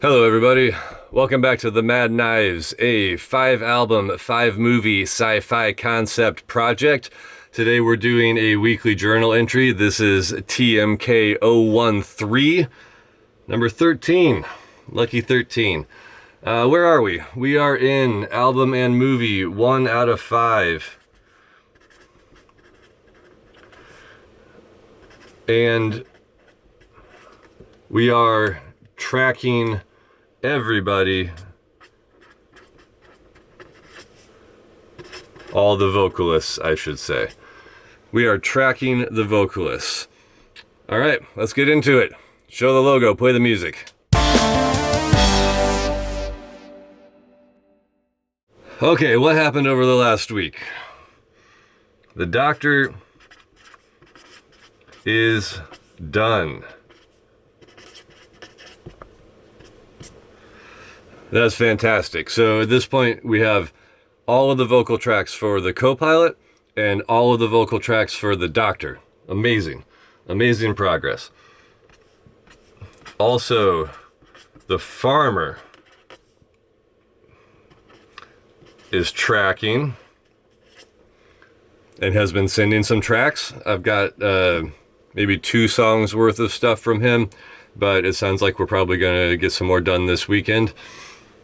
Hello everybody, welcome back to the Mad Knives, a 5-album, 5-movie sci-fi concept project. Today we're doing a weekly journal entry. This is TMK013, number 13, lucky 13. Where are we? We are in album and movie 1 out of 5. And we are tracking everybody, all the vocalists, I should say. We are tracking the vocalists. All right, let's get into it. Show the logo, play the music. Okay, what happened over the last week? The doctor is done. That's fantastic. So at this point, we have all of the vocal tracks for the co-pilot and all of the vocal tracks for the doctor. Amazing. Amazing progress. Also, the farmer is tracking and has been sending some tracks. I've got maybe 2 songs worth of stuff from him, but it sounds like we're probably going to get some more done this weekend.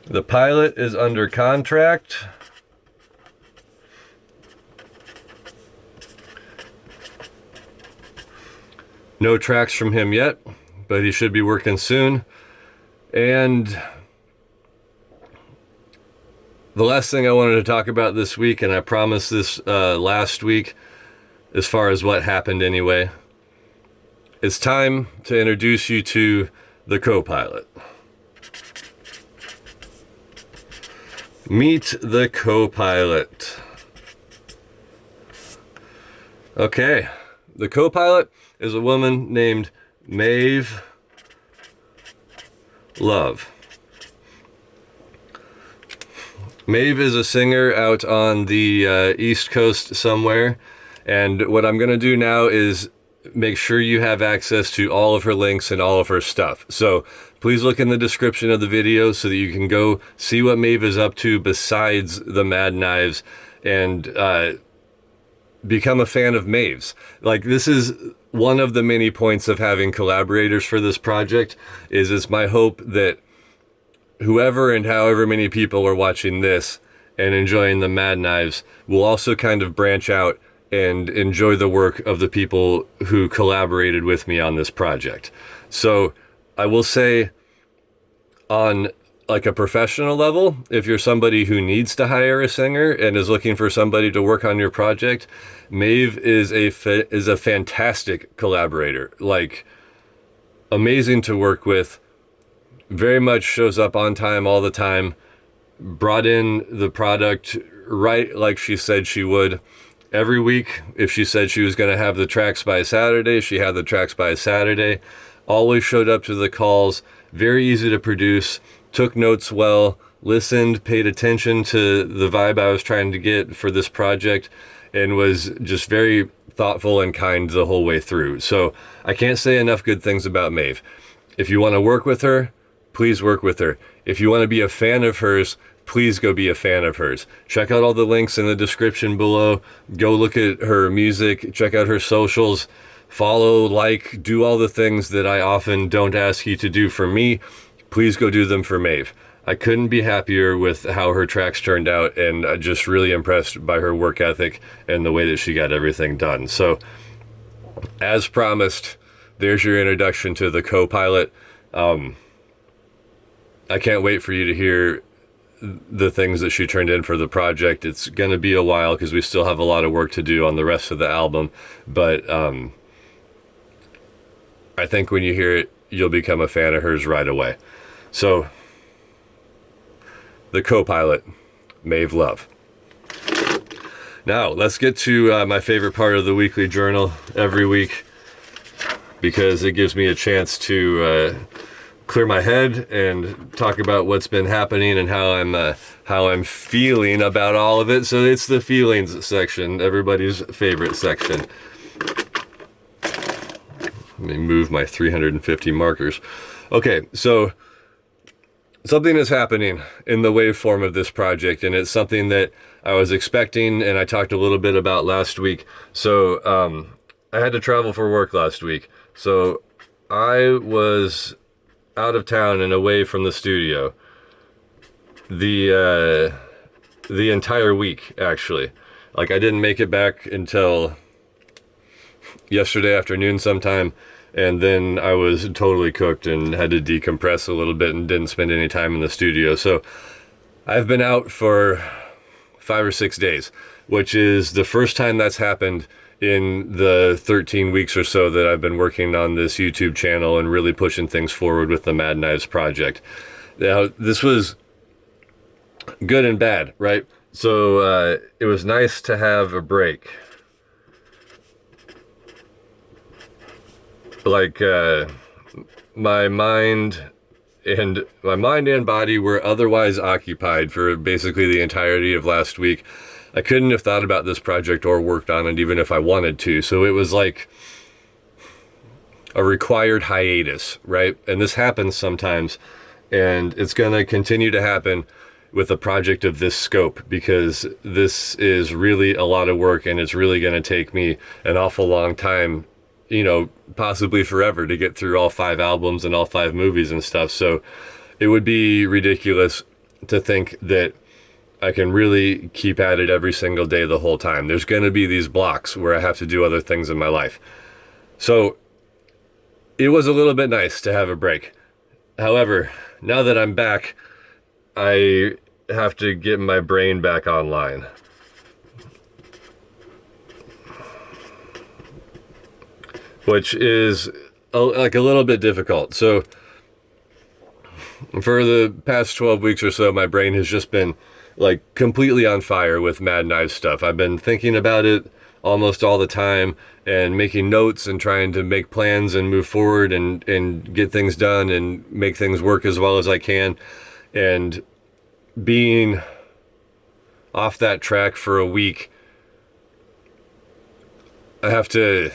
The pilot is under contract. No tracks from him yet, but he should be working soon. And the last thing I wanted to talk about this week, and I promised this last week, as far as what happened anyway, it's time to introduce you to the co-pilot. Meet the co-pilot. Okay, the co-pilot is a woman named Maeve Love. Maeve is a singer out on the East Coast somewhere, and what I'm going to do now is make sure you have access to all of her links and all of her stuff. So please look in the description of the video so that you can go see what Maeve is up to besides the Mad Knives and become a fan of Maeve's. Like, this is one of the many points of having collaborators for this project. It's my hope that whoever and however many people are watching this and enjoying the Mad Knives will also kind of branch out and enjoy the work of the people who collaborated with me on this project. So I will say, on like a professional level, if you're somebody who needs to hire a singer and is looking for somebody to work on your project, Maeve is a fantastic collaborator. Like, amazing to work with, very much shows up on time all the time, brought in the product right like she said she would. Every week, if she said she was going to have the tracks by Saturday, she had the tracks by Saturday. Always showed up to the calls, very easy to produce, took notes well, listened, paid attention to the vibe I was trying to get for this project, and was just very thoughtful and kind the whole way through. So I can't say enough good things about Maeve. If you want to work with her, please work with her. If you want to be a fan of hers, please go be a fan of hers. Check out all the links in the description below. Go look at her music, check out her socials, follow, like, do all the things that I often don't ask you to do for me. Please go do them for Maeve. I couldn't be happier with how her tracks turned out, and I'm just really impressed by her work ethic and the way that she got everything done. So, as promised, there's your introduction to the co-pilot. I can't wait for you to hear the things that she turned in for the project. It's going to be a while because we still have a lot of work to do on the rest of the album, but I think when you hear it, you'll become a fan of hers right away. So, the co-pilot, Maeve Love. Now, let's get to my favorite part of the weekly journal every week, because it gives me a chance to clear my head and talk about what's been happening and how I'm feeling about all of it. So it's the feelings section, everybody's favorite section. Let me move my 350 markers. Okay, so something is happening in the waveform of this project, and it's something that I was expecting, and I talked a little bit about last week. So I had to travel for work last week. So I was out of town and away from the studio the entire week, actually. Like, I didn't make it back until yesterday afternoon sometime, and then I was totally cooked and had to decompress a little bit and didn't spend any time in the studio. So I've been out for 5 or 6 days, which is the first time that's happened in the 13 weeks or so that I've been working on this YouTube channel and really pushing things forward with the Mad Knives project. Now, this was good and bad, right? So it was nice to have a break. Like my mind and body were otherwise occupied for basically the entirety of last week. I couldn't have thought about this project or worked on it even if I wanted to. So it was like a required hiatus, right? And this happens sometimes, and it's going to continue to happen with a project of this scope, because this is really a lot of work, and it's really going to take me an awful long time, you know, possibly forever, to get through all 5 albums and all 5 movies and stuff. So it would be ridiculous to think that I can really keep at it every single day the whole time. There's going to be these blocks where I have to do other things in my life. So it was a little bit nice to have a break. However, now that I'm back, I have to get my brain back online. Which is like a little bit difficult. So for the past 12 weeks or so, my brain has just been like completely on fire with Mad Knives stuff. I've been thinking about it almost all the time and making notes and trying to make plans and move forward and get things done and make things work as well as I can. And being off that track for a week, I have to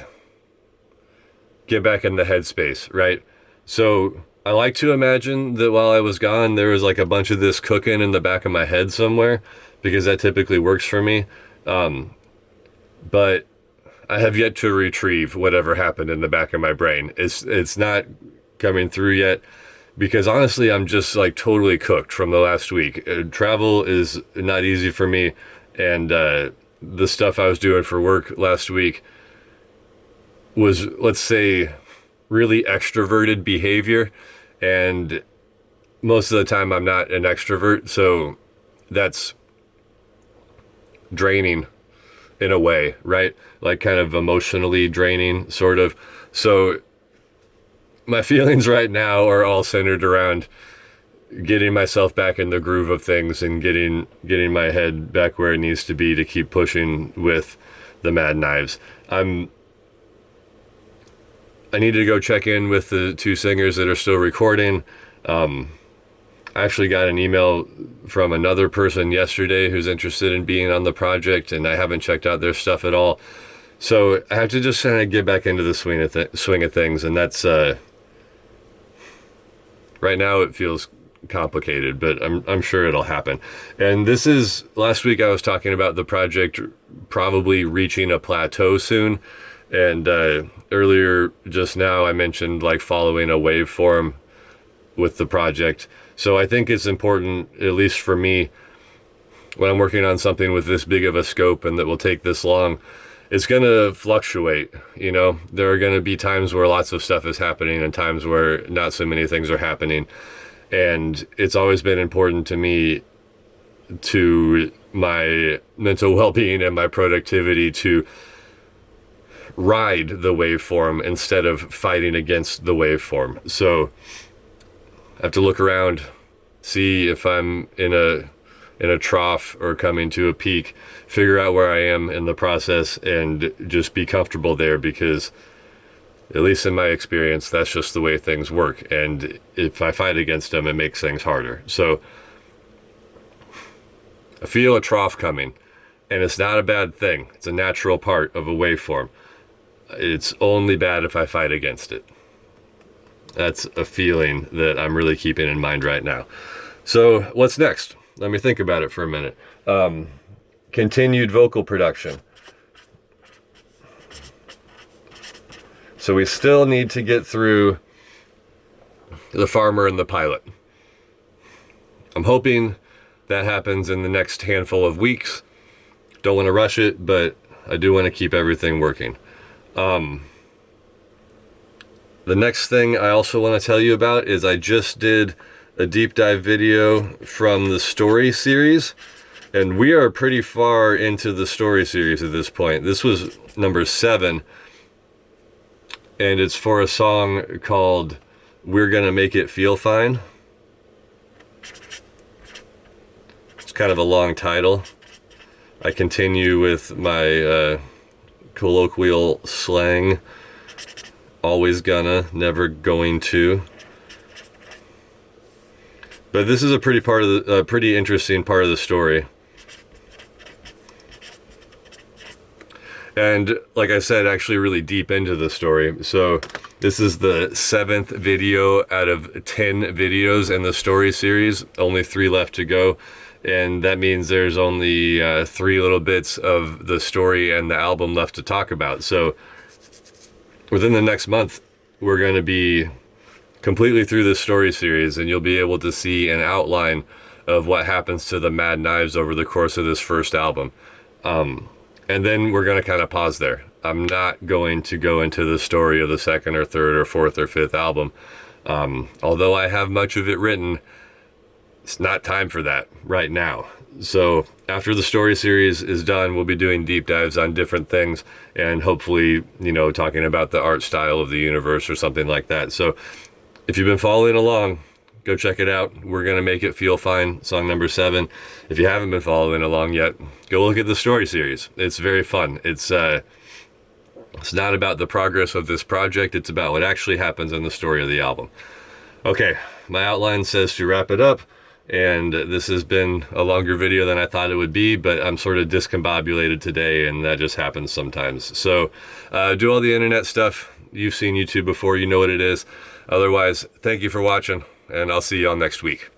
get back in the headspace, right? So I like to imagine that while I was gone, there was like a bunch of this cooking in the back of my head somewhere, because that typically works for me. But I have yet to retrieve whatever happened in the back of my brain. It's not coming through yet, because honestly, I'm just like totally cooked from the last week. Travel is not easy for me, and the stuff I was doing for work last week was, let's say, really extroverted behavior, and most of the time I'm not an extrovert, so that's draining in a way, right? Like kind of emotionally draining, sort of. So my feelings right now are all centered around getting myself back in the groove of things and getting my head back where it needs to be to keep pushing with the Mad Knives. I need to go check in with the 2 singers that are still recording. I actually got an email from another person yesterday who's interested in being on the project, and I haven't checked out their stuff at all. So I have to just kind of get back into the swing of things, and that's right now it feels complicated, but I'm sure it'll happen. And this is, last week I was talking about the project probably reaching a plateau soon, and earlier just now I mentioned like following a waveform with the project. So I think it's important, at least for me, when I'm working on something with this big of a scope and that will take this long, it's going to fluctuate. You know, there are going to be times where lots of stuff is happening and times where not so many things are happening. And it's always been important to me, to my mental well-being and my productivity, to ride the waveform instead of fighting against the waveform. So I have to look around, see if I'm in a trough or coming to a peak, figure out where I am in the process, and just be comfortable there, because at least in my experience, that's just the way things work. And if I fight against them, it makes things harder. So I feel a trough coming, and it's not a bad thing. It's a natural part of a waveform. It's only bad if I fight against it. That's a feeling that I'm really keeping in mind right now. So what's next? Let me think about it for a minute. Continued vocal production. So we still need to get through The Farmer and the Pilot. I'm hoping that happens in the next handful of weeks. Don't want to rush it, but I do want to keep everything working. The next thing I also want to tell you about is I just did a deep dive video from the story series, and we are pretty far into the story series at this point. This was number 7, and it's for a song called We're Gonna Make It Feel Fine. It's kind of a long title. I continue with my colloquial slang, always gonna, never going to. But this is a pretty interesting part of the story. And like I said, actually really deep into the story. So this is the 7th video out of 10 videos in the story series, only 3 left to go. And that means there's only 3 little bits of the story and the album left to talk about. So within the next month, we're going to be completely through this story series, and you'll be able to see an outline of what happens to the Mad Knives over the course of this first album. And then we're going to kind of pause there. I'm not going to go into the story of the 2nd or 3rd or 4th or 5th album. Although I have much of it written, it's not time for that right now. So after the story series is done, we'll be doing deep dives on different things and hopefully, you know, talking about the art style of the universe or something like that. So if you've been following along, go check it out. We're Gonna Make It Feel Fine, song number 7. If you haven't been following along yet, go look at the story series. It's very fun. It's not about the progress of this project. It's about what actually happens in the story of the album. Okay, my outline says to wrap it up. And this has been a longer video than I thought it would be, but I'm sort of discombobulated today, and that just happens sometimes. So do all the internet stuff. You've seen YouTube before, you know what it is. Otherwise, thank you for watching, and I'll see you all next week.